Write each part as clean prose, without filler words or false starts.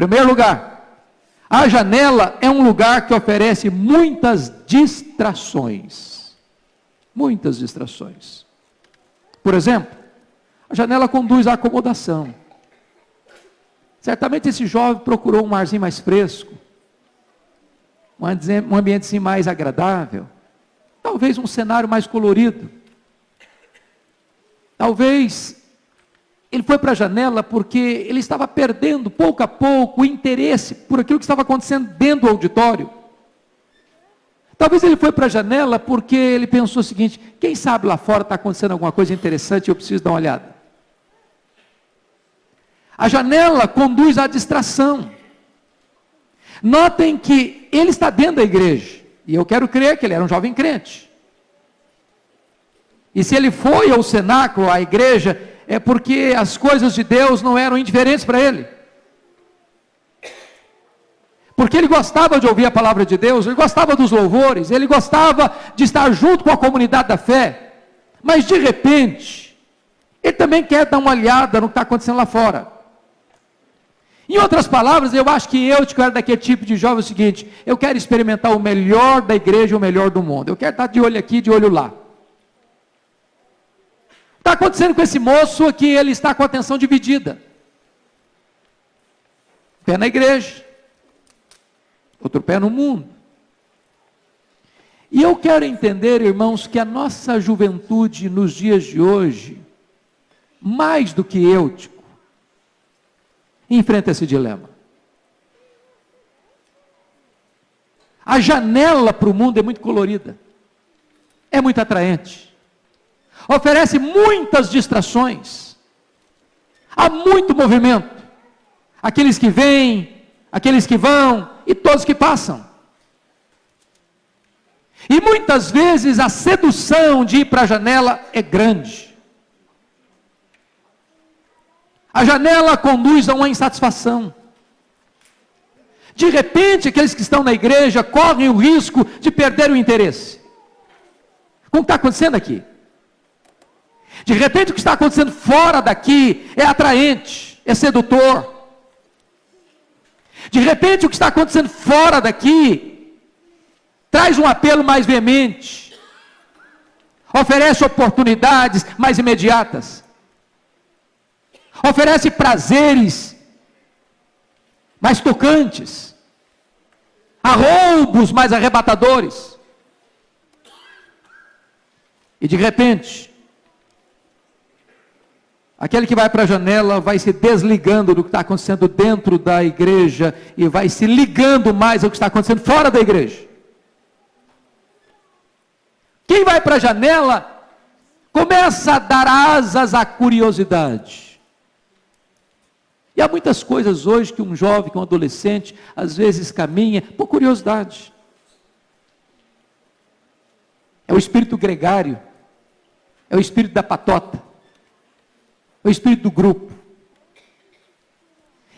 Primeiro lugar, a janela é um lugar que oferece muitas distrações. Muitas distrações. Por exemplo, a janela conduz à acomodação. Certamente esse jovem procurou um arzinho mais fresco, um ambiente assim mais agradável, talvez um cenário mais colorido. Talvez ele foi para a janela porque ele estava perdendo pouco a pouco o interesse por aquilo que estava acontecendo dentro do auditório. Talvez ele foi para a janela porque ele pensou o seguinte: quem sabe lá fora está acontecendo alguma coisa interessante e eu preciso dar uma olhada. A janela conduz à distração. Notem que ele está dentro da igreja, e eu quero crer que ele era um jovem crente. E se ele foi ao cenáculo, à igreja, é porque as coisas de Deus não eram indiferentes para ele. Porque ele gostava de ouvir a palavra de Deus, ele gostava dos louvores, ele gostava de estar junto com a comunidade da fé. Mas de repente, ele também quer dar uma olhada no que está acontecendo lá fora. Em outras palavras, eu acho que eu era daquele tipo de jovem o seguinte: eu quero experimentar o melhor da igreja, o melhor do mundo. Eu quero estar de olho aqui, de olho lá. Está acontecendo com esse moço aqui, ele está com a atenção dividida. Pé na igreja, outro pé no mundo. E eu quero entender, irmãos, que a nossa juventude nos dias de hoje, mais do que Eutico, enfrenta esse dilema. A janela para o mundo é muito colorida, é muito atraente, oferece muitas distrações, há muito movimento, aqueles que vêm, aqueles que vão e todos que passam. E muitas vezes a sedução de ir para a janela é grande. A janela conduz a uma insatisfação. De repente, aqueles que estão na igreja correm o risco de perder o interesse. Como está acontecendo aqui? De repente, o que está acontecendo fora daqui é atraente, é sedutor. De repente, o que está acontecendo fora daqui traz um apelo mais veemente, oferece oportunidades mais imediatas, oferece prazeres mais tocantes, há roubos mais arrebatadores. E de repente, aquele que vai para a janela vai se desligando do que está acontecendo dentro da igreja e vai se ligando mais ao que está acontecendo fora da igreja. Quem vai para a janela começa a dar asas à curiosidade. E há muitas coisas hoje que um jovem, que um adolescente, às vezes caminha por curiosidade. É o espírito gregário, é o espírito da patota, é o espírito do grupo.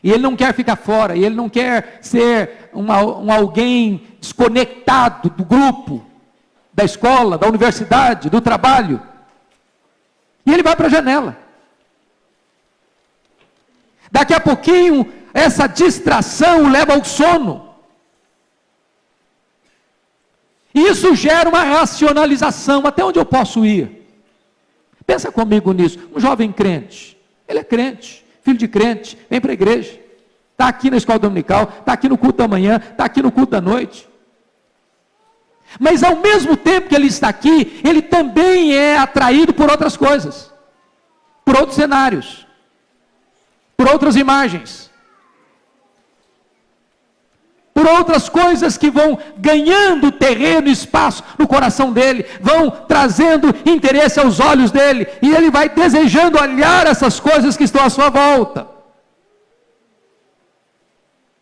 E ele não quer ficar fora, e ele não quer ser um alguém desconectado do grupo, da escola, da universidade, do trabalho. E ele vai para a janela. Daqui a pouquinho, essa distração o leva ao sono. E isso gera uma racionalização. Até onde eu posso ir? Pensa comigo nisso. Um jovem crente, ele é crente, filho de crente, vem para a igreja, está aqui na escola dominical, está aqui no culto da manhã, está aqui no culto da noite. Mas ao mesmo tempo que ele está aqui, ele também é atraído por outras coisas, por outros cenários, por outras imagens, por outras coisas que vão ganhando terreno e espaço no coração dele, vão trazendo interesse aos olhos dele, e ele vai desejando olhar essas coisas que estão à sua volta.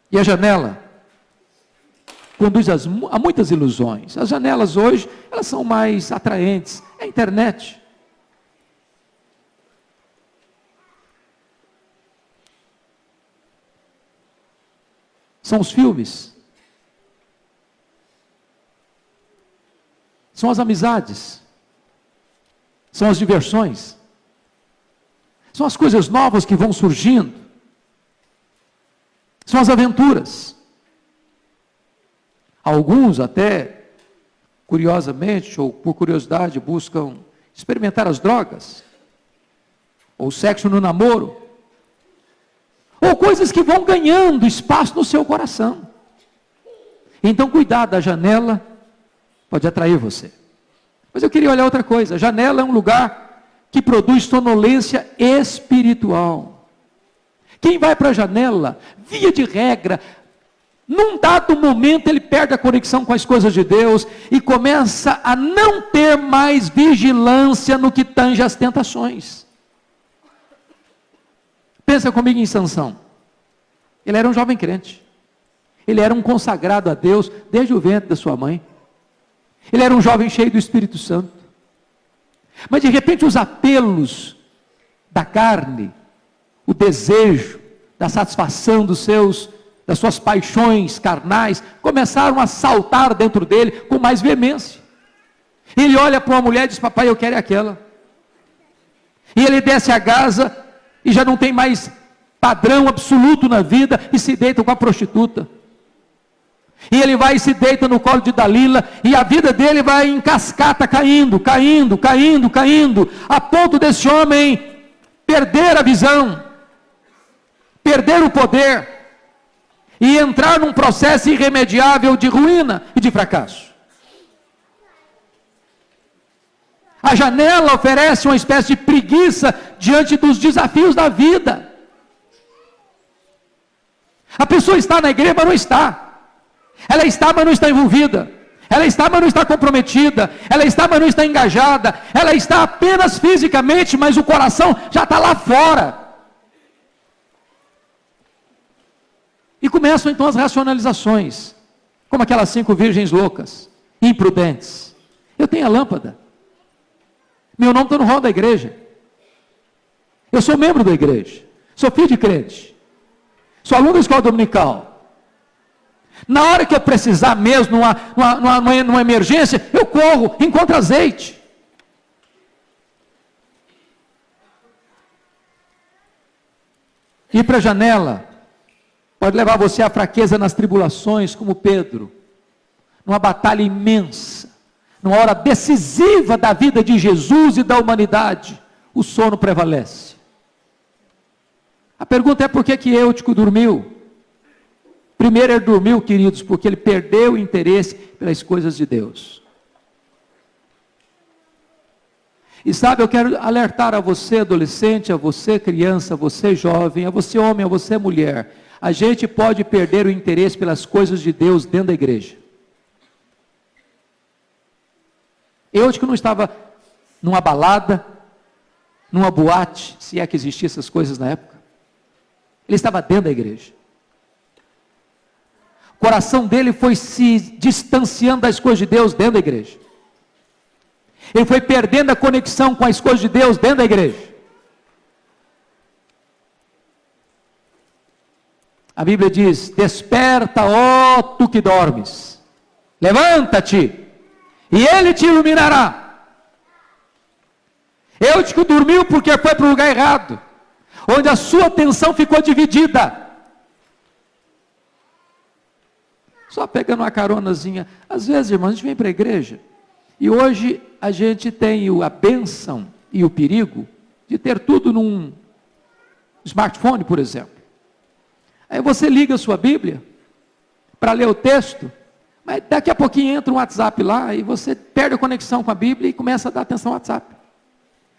E a janela conduz a muitas ilusões. As janelas hoje, elas são mais atraentes. É a internet. São os filmes. São as amizades. São as diversões. São as coisas novas que vão surgindo. São as aventuras. Alguns até, curiosamente, ou por curiosidade, buscam experimentar as drogas, ou sexo no namoro, ou coisas que vão ganhando espaço no seu coração. Então, cuidado, a janela pode atrair você. Mas eu queria olhar outra coisa. A janela é um lugar que produz sonolência espiritual. Quem vai para a janela, via de regra, num dado momento ele perde a conexão com as coisas de Deus e começa a não ter mais vigilância no que tange as tentações. Pensa comigo em Sansão. Ele era um jovem crente. Ele era um consagrado a Deus desde o ventre da sua mãe. Ele era um jovem cheio do Espírito Santo. Mas de repente os apelos da carne, o desejo, da satisfação das suas paixões carnais, começaram a saltar dentro dele com mais veemência. Ele olha para uma mulher e diz: papai, eu quero aquela. E ele desce a Gaza e já não tem mais padrão absoluto na vida e se deita com a prostituta. E ele vai e se deita no colo de Dalila, e a vida dele vai em cascata, caindo, a ponto desse homem perder a visão, perder o poder, e entrar num processo irremediável de ruína e de fracasso. A janela oferece uma espécie de preguiça diante dos desafios da vida. A pessoa está na igreja, mas não está. Ela está, mas não está envolvida. Ela está, mas não está comprometida. Ela está, mas não está engajada. Ela está apenas fisicamente, mas o coração já está lá fora. E começam então as racionalizações, como aquelas 5 virgens loucas, imprudentes. Eu tenho a lâmpada. Meu nome está no hall da igreja. Eu sou membro da igreja. Sou filho de crente. Sou aluno da escola dominical. Na hora que eu precisar mesmo, numa emergência, eu corro, encontro azeite. Ir para a janela pode levar você à fraqueza nas tribulações, como Pedro, numa batalha imensa, numa hora decisiva da vida de Jesus e da humanidade, o sono prevalece. A pergunta é: por que Eutico dormiu? Primeiro, ele dormiu, queridos, porque ele perdeu o interesse pelas coisas de Deus. E sabe, eu quero alertar a você adolescente, a você criança, a você jovem, a você homem, a você mulher. A gente pode perder o interesse pelas coisas de Deus dentro da igreja. Eutico não estava numa balada, numa boate, se é que existiam essas coisas na época. Ele estava dentro da igreja. O coração dele foi se distanciando das coisas de Deus dentro da igreja. Ele foi perdendo a conexão com as coisas de Deus dentro da igreja. A Bíblia diz: desperta, ó tu que dormes, levanta-te, e ele te iluminará. Eutico dormiu porque foi para o lugar errado, onde a sua atenção ficou dividida. Só pegando uma caronazinha. Às vezes, irmãos, a gente vem para a igreja, e hoje a gente tem a bênção e o perigo de ter tudo num smartphone, por exemplo. Aí você liga a sua Bíblia para ler o texto, mas daqui a pouquinho entra um WhatsApp lá, e você perde a conexão com a Bíblia e começa a dar atenção ao WhatsApp.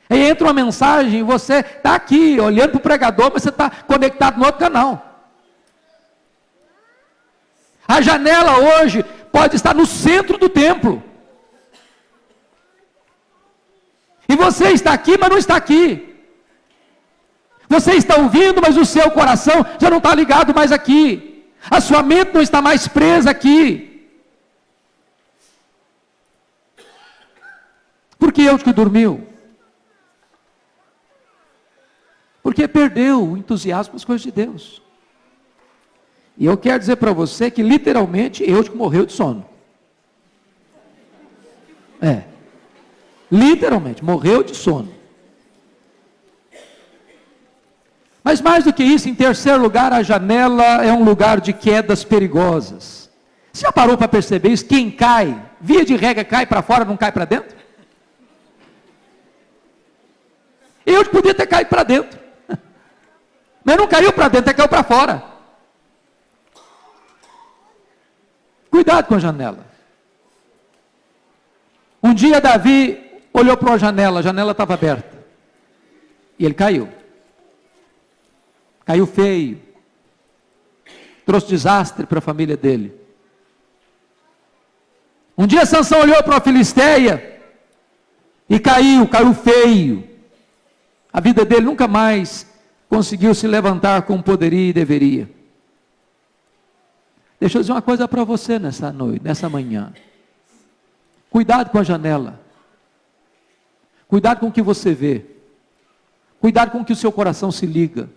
Aí entra uma mensagem, e você está aqui olhando para o pregador, mas você está conectado no outro canal. A janela hoje pode estar no centro do templo. E você está aqui, mas não está aqui. Você está ouvindo, mas o seu coração já não está ligado mais aqui. A sua mente não está mais presa aqui. Por que Eutico dormiu? Porque perdeu o entusiasmo com as coisas de Deus. E eu quero dizer para você que literalmente Eutico morreu de sono. Literalmente, morreu de sono. Mas Mas mais do que isso, em terceiro lugar, a janela é um lugar de quedas perigosas. Você já parou para perceber isso? Quem cai, via de regra, cai para fora, não cai para dentro? Eu podia ter caído para dentro. Mas não caiu para dentro, caiu para fora. Cuidado com a janela. Um dia Davi olhou para a janela estava aberta. E ele caiu. Caiu feio. Trouxe desastre para a família dele. Um dia Sansão olhou para a Filisteia e caiu feio. A vida dele nunca mais conseguiu se levantar como poderia e deveria. Deixa eu dizer uma coisa para você nessa noite, nessa manhã. Cuidado com a janela. Cuidado com o que você vê. Cuidado com o que o seu coração se liga.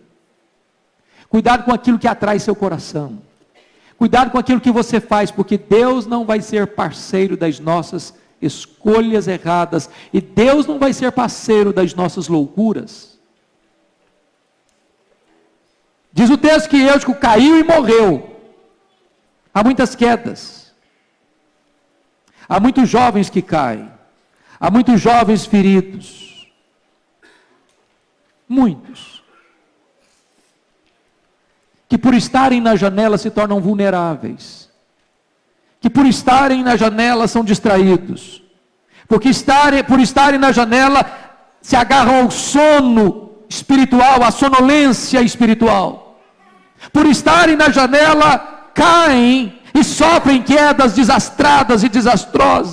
Cuidado com aquilo que atrai seu coração. Cuidado com aquilo que você faz, porque Deus não vai ser parceiro das nossas escolhas erradas. E Deus não vai ser parceiro das nossas loucuras. Diz o texto que Eutico caiu e morreu. Há muitas quedas. Há muitos jovens que caem. Há muitos jovens feridos. Muitos. Que por estarem na janela se tornam vulneráveis. Que por estarem na janela são distraídos. Porque por estarem na janela se agarram ao sono espiritual, à sonolência espiritual. Por estarem na janela caem e sofrem quedas desastradas e desastrosas.